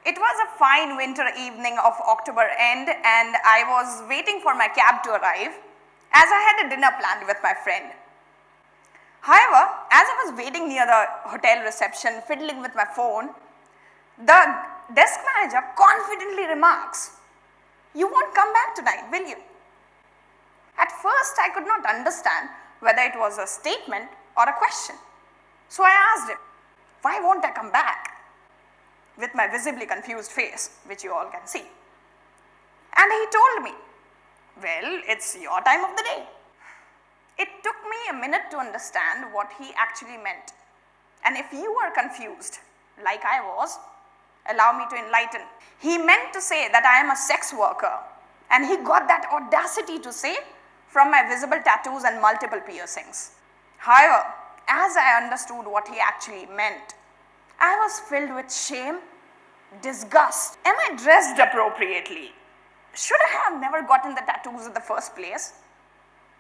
It was a fine winter evening of October end and I was waiting for my cab to arrive as I had a dinner planned with my friend. However, as I was waiting near the hotel reception fiddling with my phone, the desk manager confidently remarks, "You won't come back tonight, will you?" At first, I could not understand whether it was a statement or a question. So I asked him, "Why won't I come back?" with my visibly confused face, which you all can see. And he told me, "Well, it's your time of the day." It took me a minute to understand what he actually meant. And if you are confused, like I was, allow me to enlighten. He meant to say that I am a sex worker, and he got that audacity to say from my visible tattoos and multiple piercings. However, as I understood what he actually meant, I was filled with shame, disgust. Am I dressed appropriately? Should I have never gotten the tattoos in the first place?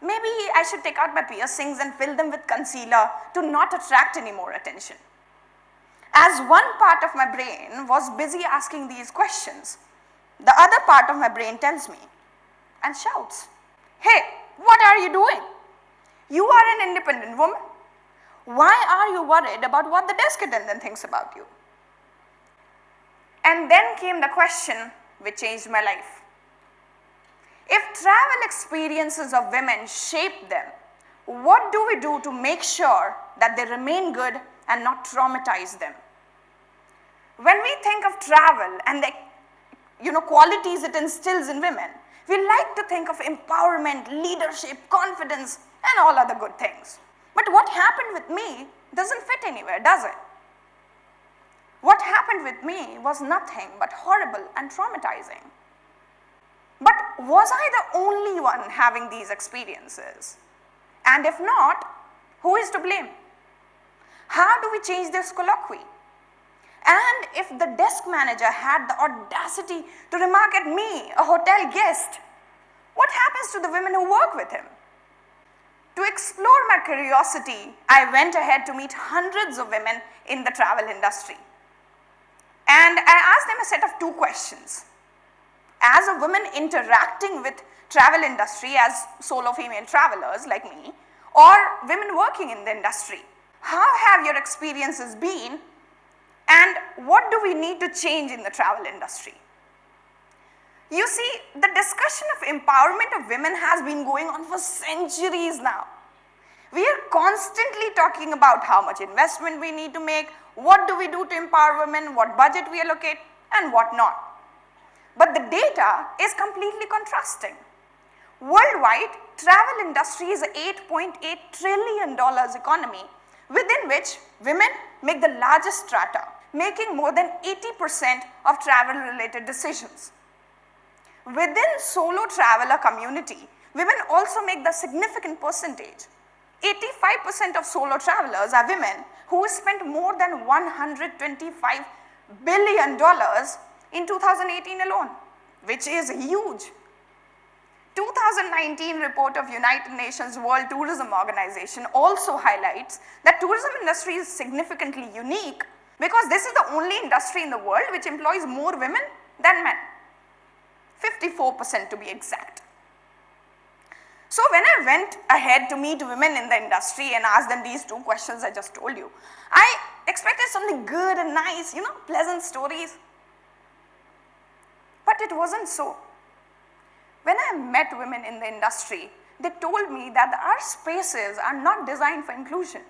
Maybe I should take out my piercings and fill them with concealer to not attract any more attention. As one part of my brain was busy asking these questions, the other part of my brain tells me and shouts, "Hey, what are you doing? You are an independent woman. Why are you worried about what the desk attendant thinks about you?" And then came the question which changed my life. If travel experiences of women shape them, what do we do to make sure that they remain good and not traumatize them? When we think of travel and the qualities it instills in women, we like to think of empowerment, leadership, confidence, and all other good things. But what happened with me doesn't fit anywhere, does it? What happened with me was nothing but horrible and traumatizing. But was I the only one having these experiences? And if not, who is to blame? How do we change this colloquy? And if the desk manager had the audacity to remark at me, a hotel guest, what happens to the women who work with him? To explore my curiosity, I went ahead to meet hundreds of women in the travel industry. And I asked them a set of two questions. As a woman interacting with travel industry as solo female travelers like me, or women working in the industry, how have your experiences been and what do we need to change in the travel industry? You see, the discussion of empowerment of women has been going on for centuries now. We are constantly talking about how much investment we need to make, what do we do to empower women, what budget we allocate, and what not. But the data is completely contrasting. Worldwide, travel industry is an $8.8 trillion economy within which women make the largest strata, making more than 80% of travel-related decisions. Within solo traveler community, women also make the significant percentage. 85% of solo travelers are women who spent more than $125 billion in 2018 alone, which is huge. 2019 report of United Nations World Tourism Organization also highlights that tourism industry is significantly unique because this is the only industry in the world which employs more women than men. 54% to be exact. So when I went ahead to meet women in the industry and asked them these two questions I just told you, I expected something good and nice, pleasant stories. But it wasn't so. When I met women in the industry, they told me that our spaces are not designed for inclusion.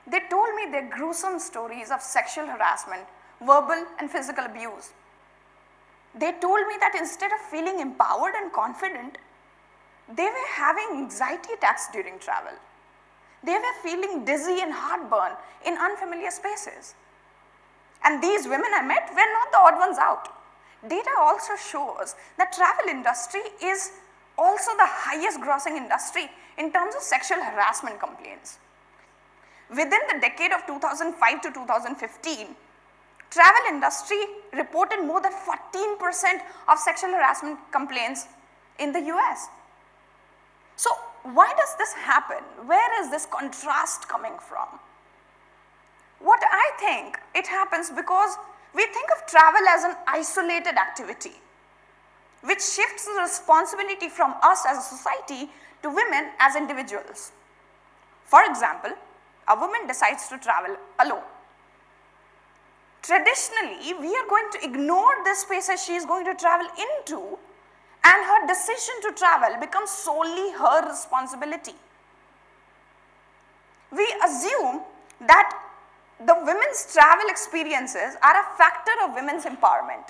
They told me their gruesome stories of sexual harassment, verbal and physical abuse. They told me that instead of feeling empowered and confident, they were having anxiety attacks during travel. They were feeling dizzy and heartburn in unfamiliar spaces. And these women I met were not the odd ones out. Data also shows that travel industry is also the highest grossing industry in terms of sexual harassment complaints. Within the decade of 2005 to 2015, travel industry reported more than 14% of sexual harassment complaints in the US. So why does this happen? Where is this contrast coming from? What I think it happens because we think of travel as an isolated activity, which shifts the responsibility from us as a society to women as individuals. For example, a woman decides to travel alone. Traditionally, we are going to ignore this spaces she is going to travel into, and her decision to travel becomes solely her responsibility. We assume that the women's travel experiences are a factor of women's empowerment.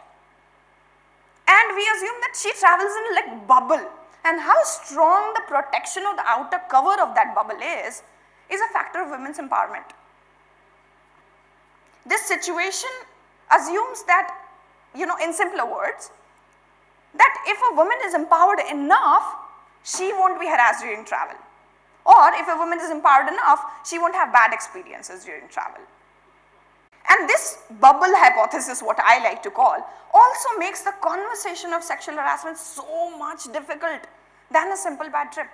And we assume that she travels in like bubble, and how strong the protection of the outer cover of that bubble is a factor of women's empowerment. This situation assumes that, in simpler words, that if a woman is empowered enough, she won't be harassed during travel. Or if a woman is empowered enough, she won't have bad experiences during travel. And this bubble hypothesis, what I like to call, also makes the conversation of sexual harassment so much difficult than a simple bad trip.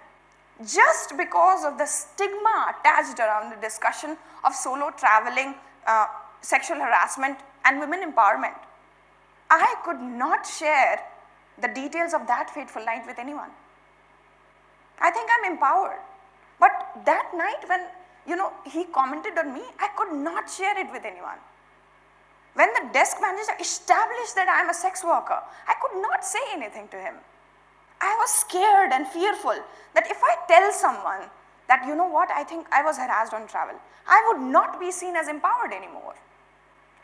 Just because of the stigma attached around the discussion of solo traveling, sexual harassment and women empowerment, I could not share the details of that fateful night with anyone. I think I'm empowered. But that night when, he commented on me, I could not share it with anyone. When the desk manager established that I am a sex worker, I could not say anything to him. I was scared and fearful that if I tell someone that, I think I was harassed on travel, I would not be seen as empowered anymore.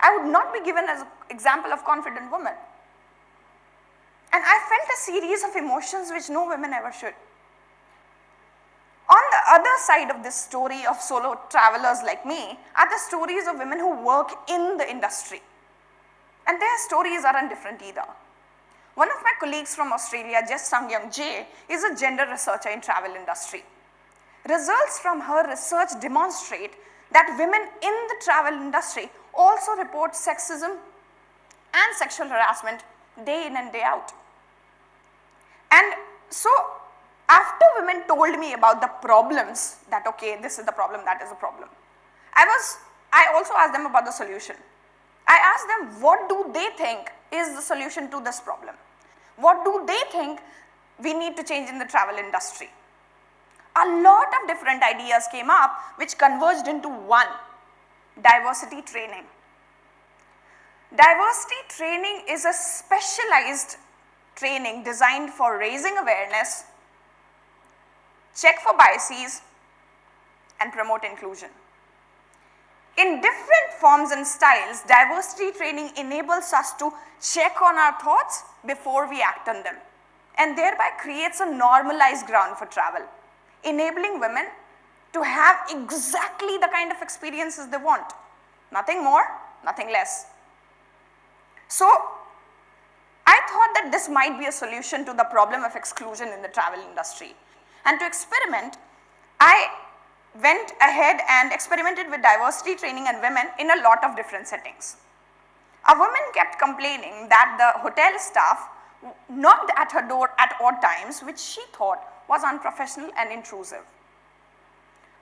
I would not be given as an example of confident woman. And I felt a series of emotions which no women ever should. On the other side of this story of solo travelers like me are the stories of women who work in the industry. And their stories aren't different either. One of my colleagues from Australia, Jess Sangyoung Jae, is a gender researcher in travel industry. Results from her research demonstrate that women in the travel industry also report sexism and sexual harassment day in and day out. And so, after women told me about the problems, that okay, this is the problem, that is the problem, I also asked them about the solution. I asked them, what do they think is the solution to this problem? What do they think we need to change in the travel industry? A lot of different ideas came up which converged into one: diversity training. Diversity training is a specialized training designed for raising awareness, check for biases, and promote inclusion. In different forms and styles, diversity training enables us to check on our thoughts before we act on them, and thereby creates a normalized ground for travel, enabling women to have exactly the kind of experiences they want. Nothing more, nothing less. So, I thought that this might be a solution to the problem of exclusion in the travel industry. And to experiment, I went ahead and experimented with diversity training and women in a lot of different settings. A woman kept complaining that the hotel staff knocked at her door at odd times, which she thought was unprofessional and intrusive.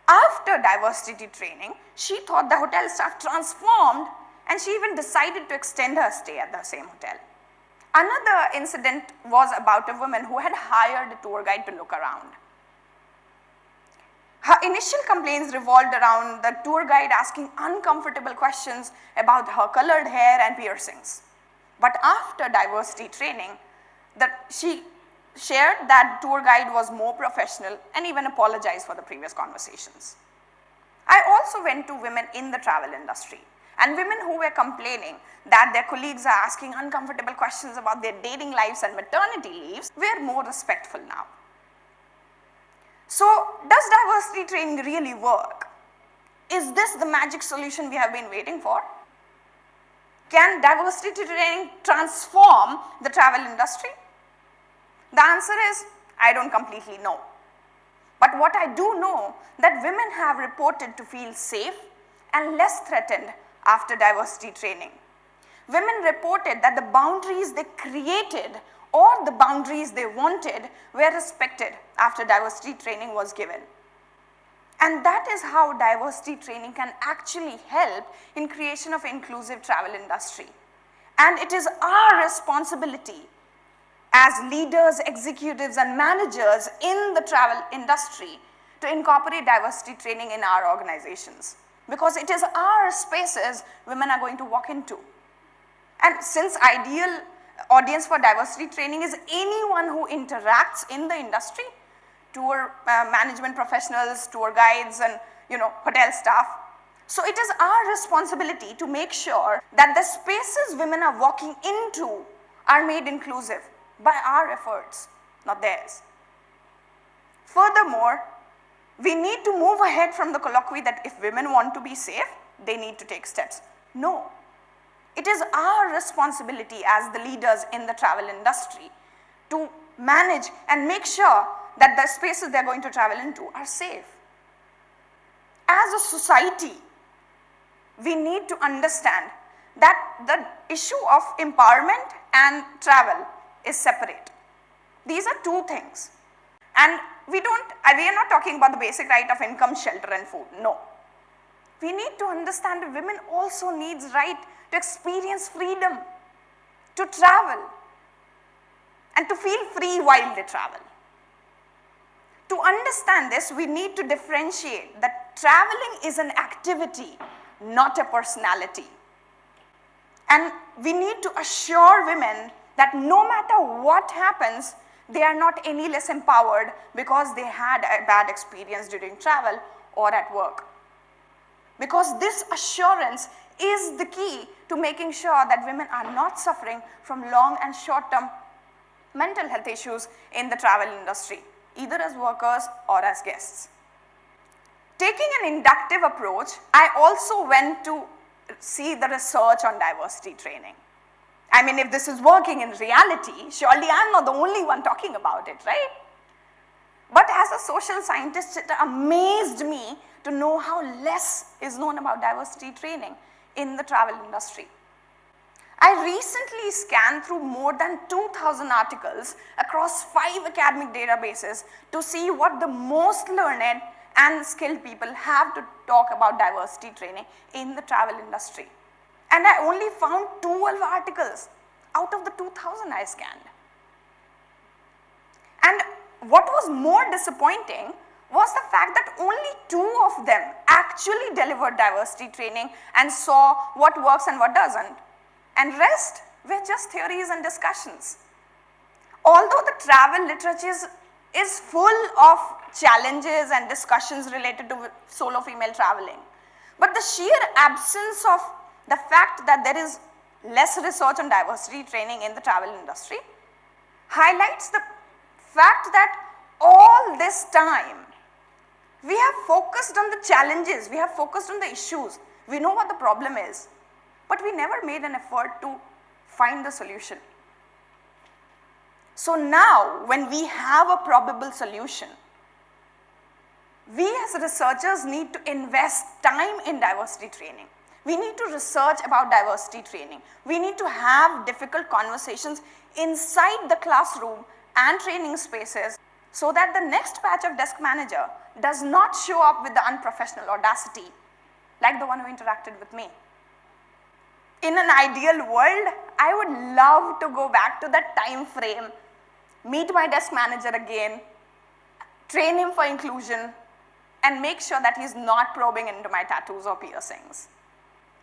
After diversity training, she thought the hotel staff transformed, and she even decided to extend her stay at the same hotel. Another incident was about a woman who had hired a tour guide to look around. Her initial complaints revolved around the tour guide asking uncomfortable questions about her colored hair and piercings. But after diversity training, she shared that tour guide was more professional and even apologized for the previous conversations. I also went to women in the travel industry and women who were complaining that their colleagues are asking uncomfortable questions about their dating lives and maternity leaves were more respectful now. So, does diversity training really work? Is this the magic solution we have been waiting for? Can diversity training transform the travel industry? The answer is, I don't completely know. But what I do know, that women have reported to feel safe and less threatened after diversity training. Women reported that the boundaries they created or the boundaries they wanted were respected after diversity training was given. And that is how diversity training can actually help in creation of inclusive travel industry. And it is our responsibility as leaders, executives, and managers in the travel industry to incorporate diversity training in our organizations, because it is our spaces women are going to walk into. And since ideal audience for diversity training is anyone who interacts in the industry, tour management professionals, tour guides, and hotel staff. So it is our responsibility to make sure that the spaces women are walking into are made inclusive by our efforts, not theirs. Furthermore, we need to move ahead from the colloquy that if women want to be safe, they need to take steps. No. It is our responsibility as the leaders in the travel industry to manage and make sure that the spaces they're going to travel into are safe. As a society, we need to understand that the issue of empowerment and travel is separate. These are two things. And we are not talking about the basic right of income, shelter, and food. No. We need to understand that women also needs right to experience freedom, to travel, and to feel free while they travel. To understand this, we need to differentiate that traveling is an activity, not a personality. And we need to assure women that no matter what happens, they are not any less empowered because they had a bad experience during travel or at work. Because this assurance is the key to making sure that women are not suffering from long and short-term mental health issues in the travel industry, either as workers or as guests. Taking an inductive approach, I also went to see the research on diversity training. I mean, if this is working in reality, surely I'm not the only one talking about it, right? But as a social scientist, it amazed me to know how less is known about diversity training in the travel industry. I recently scanned through more than 2,000 articles across 5 academic databases to see what the most learned and skilled people have to talk about diversity training in the travel industry. And I only found 12 articles out of the 2,000 I scanned. And what was more disappointing was the fact that only 2 of them actually delivered diversity training and saw what works and what doesn't. And rest were just theories and discussions. Although the travel literature is full of challenges and discussions related to solo female traveling, but the sheer absence of the fact that there is less research on diversity training in the travel industry highlights the fact that all this time we have focused on the challenges, we have focused on the issues, we know what the problem is, but we never made an effort to find the solution. So now, when we have a probable solution, we as researchers need to invest time in diversity training. We need to research about diversity training. We need to have difficult conversations inside the classroom and training spaces so that the next batch of desk manager does not show up with the unprofessional audacity like the one who interacted with me. In an ideal world, I would love to go back to that time frame, meet my desk manager again, train him for inclusion, and make sure that he's not probing into my tattoos or piercings.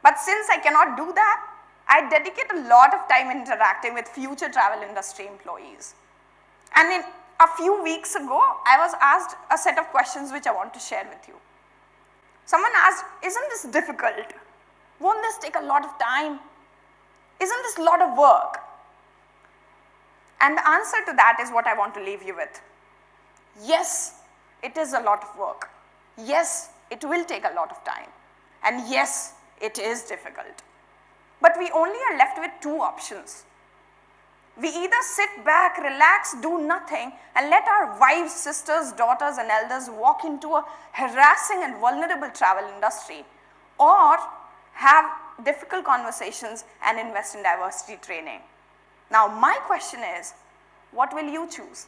But since I cannot do that, I dedicate a lot of time interacting with future travel industry employees. And a few weeks ago, I was asked a set of questions which I want to share with you. Someone asked, isn't this difficult? Won't this take a lot of time? Isn't this a lot of work? And the answer to that is what I want to leave you with. Yes, it is a lot of work. Yes, it will take a lot of time. And yes, it is difficult. But we only are left with 2 options. We either sit back, relax, do nothing, and let our wives, sisters, daughters, and elders walk into a harassing and vulnerable travel industry, or have difficult conversations and invest in diversity training. Now, my question is, what will you choose?